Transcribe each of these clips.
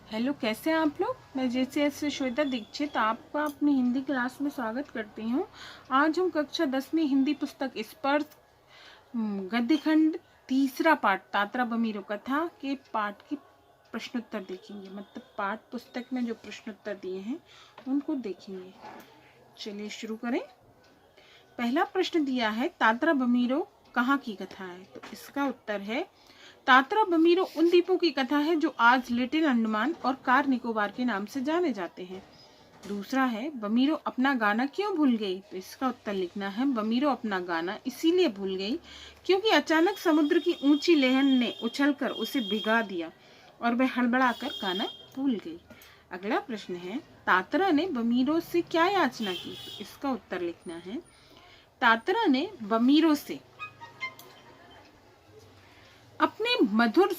Hello, कैसे हैं आप लोग। मैं JCS से श्वेता दीक्षित आपका अपनी हिंदी क्लास में स्वागत करती हूँ। आज हम कक्षा 10 में हिंदी पुस्तक स्पर्श गद्यखंड तीसरा पाठ तात्रा बमीरो कथा के पाठ की प्रश्नोत्तर देखेंगे। मतलब पाठ पुस्तक में जो प्रश्नोत्तर दिए हैं उनको देखेंगे। चलिए शुरू करें। पहला प्रश्न दिया है, तात्रा बमीरो कहाँ की कथा है। तो इसका उत्तर है, तात्रा बमीरो उन द्वीपों की कथा है जो आज लिटिल अंडमान और कार निकोबार के नाम से जाने जाते हैं। दूसरा है, बमीरो अपना गाना क्यों भूल गई। तो इसका उत्तर लिखना है, बमीरो अपना गाना इसीलिए भूल गई क्योंकि अचानक समुद्र की ऊंची लहर ने उछलकर उसे भिगा दिया और वह हड़बड़ाकर गाना भूल गई। अगला प्रश्न है, तात्रा ने बमीरो से क्या याचना की। तो इसका उत्तर लिखना है, तात्रा ने बमीरो से अपने मधुर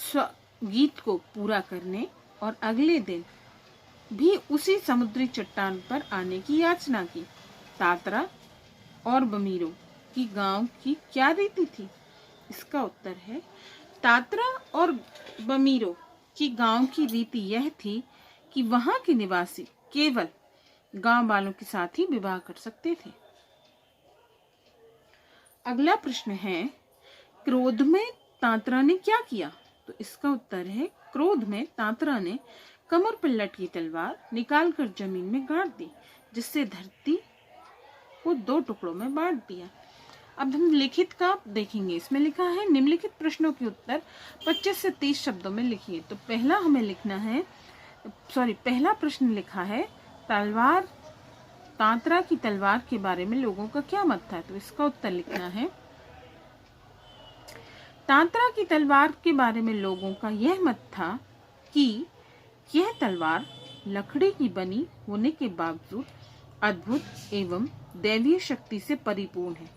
गीत को पूरा करने और अगले दिन भी उसी समुद्री चट्टान पर आने की याचना की। तात्रा और बमीरो की गांव की क्या रीति थी। इसका उत्तर है, तात्रा और बमीरो की गांव की रीति यह थी कि वहां के निवासी केवल गांव वालों के साथ ही विवाह कर सकते थे। अगला प्रश्न है, क्रोध में तात्रा ने क्या किया। तो इसका उत्तर है, क्रोध में तात्रा ने कमर पर लटकी तलवार निकालकर जमीन में गाड़ दी, जिससे धरती को 2 टुकड़ों में बांट दिया। अब हम लिखित का देखेंगे। इसमें लिखा है, निम्नलिखित प्रश्नों के उत्तर 25 से 30 शब्दों में लिखिए। तो पहला प्रश्न लिखा है, तात्रा की तलवार के बारे में लोगों का क्या मत था। तो इसका उत्तर लिखना है, तात्रा की तलवार के बारे में लोगों का यह मत था कि यह तलवार लकड़ी की बनी होने के बावजूद अद्भुत एवं दैवीय शक्ति से परिपूर्ण है।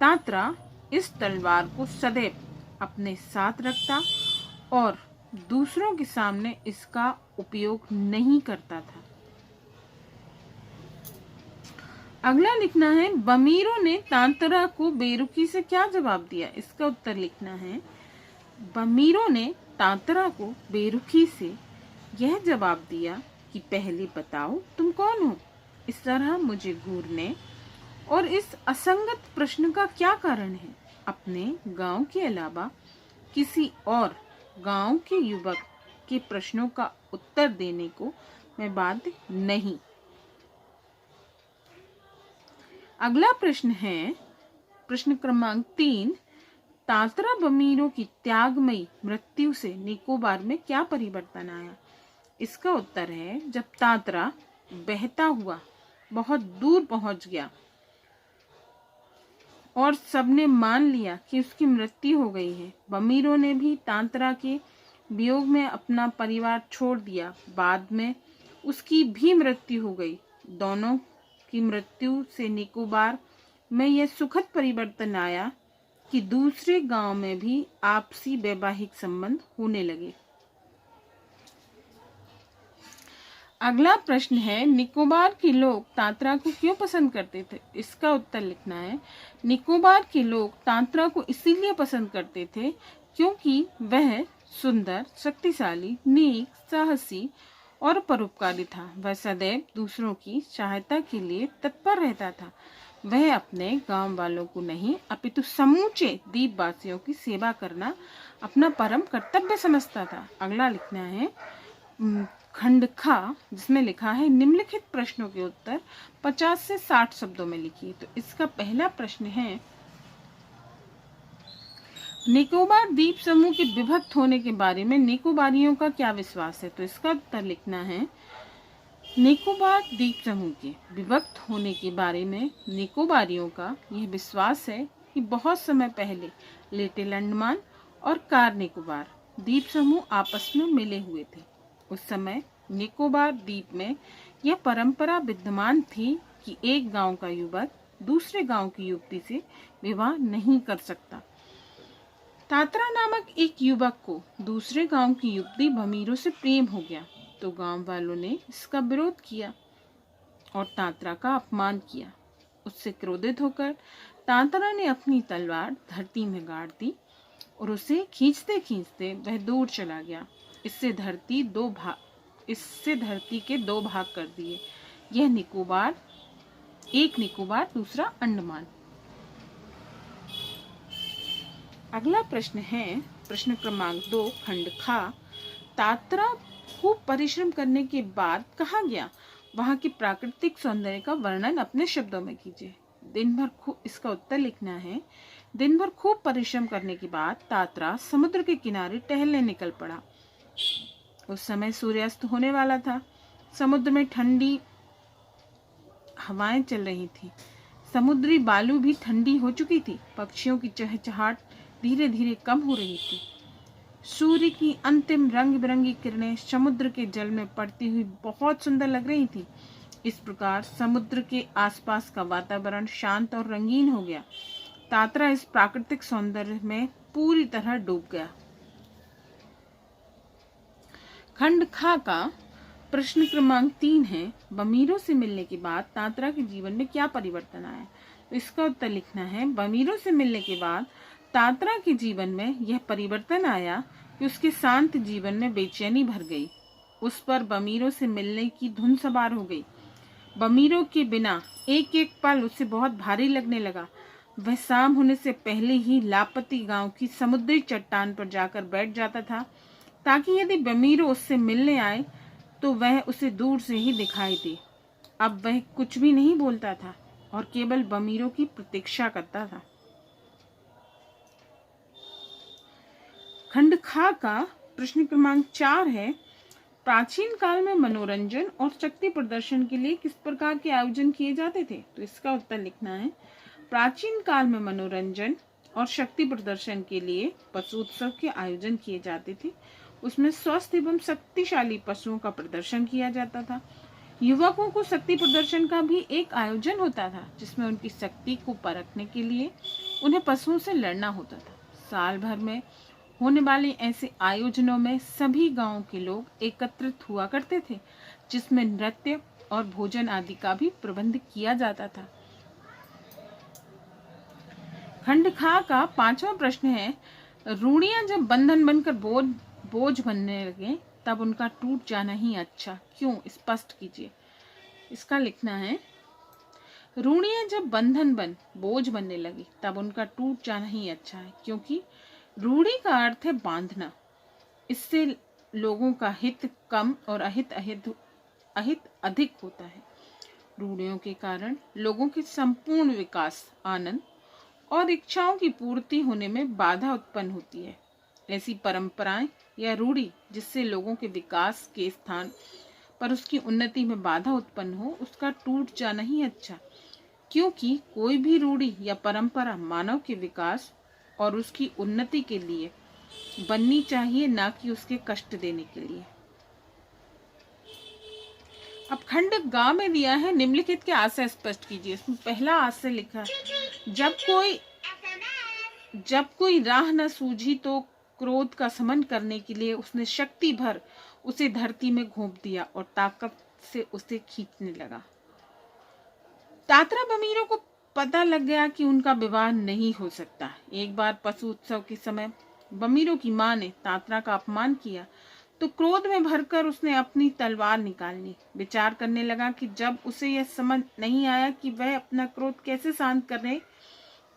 तात्रा इस तलवार को सदैव अपने साथ रखता और दूसरों के सामने इसका उपयोग नहीं करता था। अगला लिखना है, बमीरो ने तात्रा को बेरुखी से क्या जवाब दिया। इसका उत्तर लिखना है, बमीरो ने तात्रा को बेरुखी से यह जवाब दिया कि पहले बताओ तुम कौन हो। इस तरह मुझे घूरने और इस असंगत प्रश्न का क्या कारण है। अपने गांव के अलावा किसी और गांव के युवक के प्रश्नों का उत्तर देने को मैं बाध्य नहीं। अगला प्रश्न है, प्रश्न क्रमांक 3, तात्रा बमीरो की त्यागमयी मृत्यु से निकोबार में क्या परिवर्तन आया। इसका उत्तर है, जब तात्रा बहता हुआ बहुत दूर पहुंच गया और सबने मान लिया कि उसकी मृत्यु हो गई है, बमीरो ने भी तात्रा के वियोग में अपना परिवार छोड़ दिया। बाद में उसकी भी मृत्यु हो गई। दोनों की मृत्यु से निकोबार में यह सुखद परिवर्तन आया कि दूसरे गांव में भी आपसी वैवाहिक संबंध होने लगे। अगला प्रश्न है, निकोबार के लोग तात्रा को क्यों पसंद करते थे। इसका उत्तर लिखना है, निकोबार के लोग तात्रा को इसीलिए पसंद करते थे क्योंकि वह सुंदर, शक्तिशाली, नेक, साहसी और परोपकारी था। वह सदैव दूसरों की सहायता के लिए तत्पर रहता था। वह अपने गांव वालों को नहीं अपितु समूचे द्वीपवासियों की सेवा करना अपना परम कर्तव्य समझता था। अगला लिखना है खंड खा, जिसमें लिखा है, निम्नलिखित प्रश्नों के उत्तर 50 से 60 शब्दों में लिखिए। तो इसका पहला प्रश्न है, निकोबार द्वीप समूह के विभक्त होने के बारे में निकोबारियों का क्या विश्वास है। तो इसका उत्तर लिखना है, निकोबार द्वीप समूह के विभक्त होने के बारे में निकोबारियों का यह विश्वास है कि बहुत समय पहले लिटिल अंडमान और कार निकोबार द्वीप समूह आपस में मिले हुए थे। उस समय निकोबार द्वीप में यह परंपरा विद्यमान थी कि एक गांव का युवक दूसरे गांव की युवती से विवाह नहीं कर सकता। तात्रा नामक एक युवक को दूसरे गांव की युवती बमीरो से प्रेम हो गया, तो गांव वालों ने इसका विरोध किया और तात्रा का अपमान किया। उससे क्रोधित होकर तात्रा ने अपनी तलवार धरती में गाड़ दी और उसे खींचते खींचते वह दूर चला गया। इससे धरती 2 इससे धरती के 2 भाग कर दिए। यह निकोबार, एक निकोबार, दूसरा अंडमान। अगला प्रश्न है प्रश्न क्रमांक 2, खंड खा। तात्रा खूब परिश्रम करने के बाद कहाँ गया? वहां के प्राकृतिक सौंदर्य का वर्णन अपने शब्दों में कीजिए। इसका उत्तर लिखना है, दिन भर खूब परिश्रम करने के बाद तात्रा समुद्र के किनारे टहलने निकल पड़ा। उस समय सूर्यास्त होने वाला था। समुद्र में ठंडी हवाएं चल रही थी। समुद्री बालू भी ठंडी हो चुकी थी। पक्षियों की चहचहाट धीरे धीरे कम हो रही थी। सूर्य की अंतिम रंग बिरंगी किरणें समुद्र के जल में पड़ती हुई बहुत सुंदर लग रही थी। इस प्रकार समुद्र के आसपास का वातावरण शांत और रंगीन हो गया। तात्रा इस प्राकृतिक सौंदर्य में पूरी तरह डूब गया। खंड खा का प्रश्न क्रमांक 3 है, बमीरों से मिलने के बाद तात्रा के जीवन में क्या परिवर्तन आया? तो इसका उत्तर लिखना है, बमीरों से मिलने के बाद तात्रा के जीवन में यह परिवर्तन आया कि उसके शांत जीवन में बेचैनी भर गई। उस पर बमीरों से मिलने की धुन सवार हो गई। बमीरों के बिना एक एक पल उसे बहुत भारी लगने लगा। वह शाम होने से पहले ही लापती गांव की समुद्री चट्टान पर जाकर बैठ जाता था, ताकि यदि बमीरों उससे मिलने आए तो वह उसे दूर से ही दिखाई दे। अब वह कुछ भी नहीं बोलता था और केवल बमीरों की प्रतीक्षा करता था। खंड खा का प्रश्न क्रमांक 4 है, प्राचीन काल में मनोरंजन और शक्ति प्रदर्शन के लिए किस प्रकार के आयोजन किए जाते थे? तो इसका उत्तर लिखना है, प्राचीन काल में मनोरंजन और शक्ति प्रदर्शन के लिए पशु उत्सव के आयोजन किए जाते थे। उसमें स्वस्थ एवं शक्तिशाली पशुओं का प्रदर्शन किया जाता था। युवकों को शक्ति प्रदर्शन का भी एक आयोजन होता था, जिसमें उनकी शक्ति को परखने के लिए उन्हें पशुओं से लड़ना होता था। साल भर में होने वाले ऐसे आयोजनों में सभी गांवों के लोग एकत्रित हुआ करते थे, जिसमें नृत्य और भोजन आदि का भी प्रबंध किया जाता था। खंड खा का 5वां प्रश्न है, रूढ़ियां जब बंधन बनकर बोझ बनने लगे तब उनका टूट जाना ही अच्छा, क्यों? स्पष्ट कीजिए। इसका लिखना है, रूढ़ियां जब बंधन बन बोझ बनने लगी तब उनका टूट जाना ही अच्छा है, क्योंकि रूढ़ी का अर्थ है बांधना। इससे लोगों का हित कम और अहित अधिक होता है। रूढ़ियों के कारण लोगों के संपूर्ण विकास, आनंद और इच्छाओं की पूर्ति होने में बाधा उत्पन्न होती है। ऐसी परंपराएं या रूढ़ी जिससे लोगों के विकास के स्थान पर उसकी उन्नति में बाधा उत्पन्न हो, उसका टूट जाना ही अच्छा, क्योंकि कोई भी रूढ़ी या परंपरा मानव के विकास और उसकी उन्नति के लिए बननी चाहिए, ना कि उसके कष्ट देने के लिए। अब खंड ग में दिया है, निम्नलिखित के आशय स्पष्ट कीजिए। इसमें पहला आशय लिखा है, जब कोई राह न सूझी तो क्रोध का शमन करने के लिए उसने शक्ति भर उसे धरती में घोंप दिया और ताकत से उसे खींचने लगा। तात्रा बमीरों को पता लग गया कि उनका विवाह नहीं हो सकता। एक बार पशु उत्सव के समय बमीरों की मां ने तात्रा का अपमान किया तो क्रोध में भरकर उसने अपनी तलवार निकाल ली। विचार करने लगा कि जब उसे यह समझ नहीं आया कि वह अपना क्रोध कैसे शांत करे,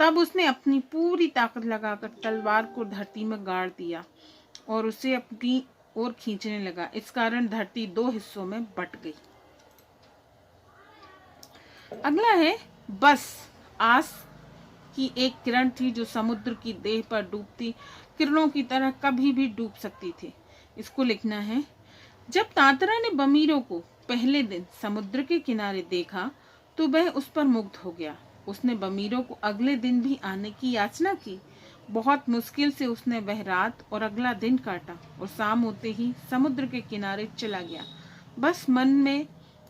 तब उसने अपनी पूरी ताकत लगाकर तलवार को धरती में गाड़ दिया और उसे अपनी ओर खींचने लगा। इस कारण धरती 2 हिस्सों में बट गई। अगला है, बस आस की एक किरण थी जो समुद्र की देह पर डूबती किरणों की तरह कभी भी डूब सकती थी। इसको लिखना है, जब तात्रा ने बमीरों को पहले दिन समुद्र के किनारे देखा तो वह उस पर मुग्ध हो गया। उसने बमीरों को अगले दिन भी आने की याचना की। बहुत मुश्किल से उसने वह रात और अगला दिन काटा और शाम होते ही समुद्र के किनारे चला गया। बस मन में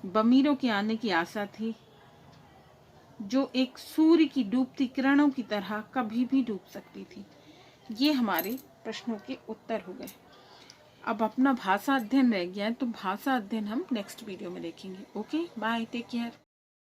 बमीरों के आने की आशा थी, जो एक सूर्य की डूबती किरणों की तरह कभी भी डूब सकती थी। ये हमारे प्रश्नों के उत्तर हो गए। अब अपना भाषा अध्ययन रह गया है, तो भाषा अध्ययन हम नेक्स्ट वीडियो में देखेंगे। Okay, bye, take care.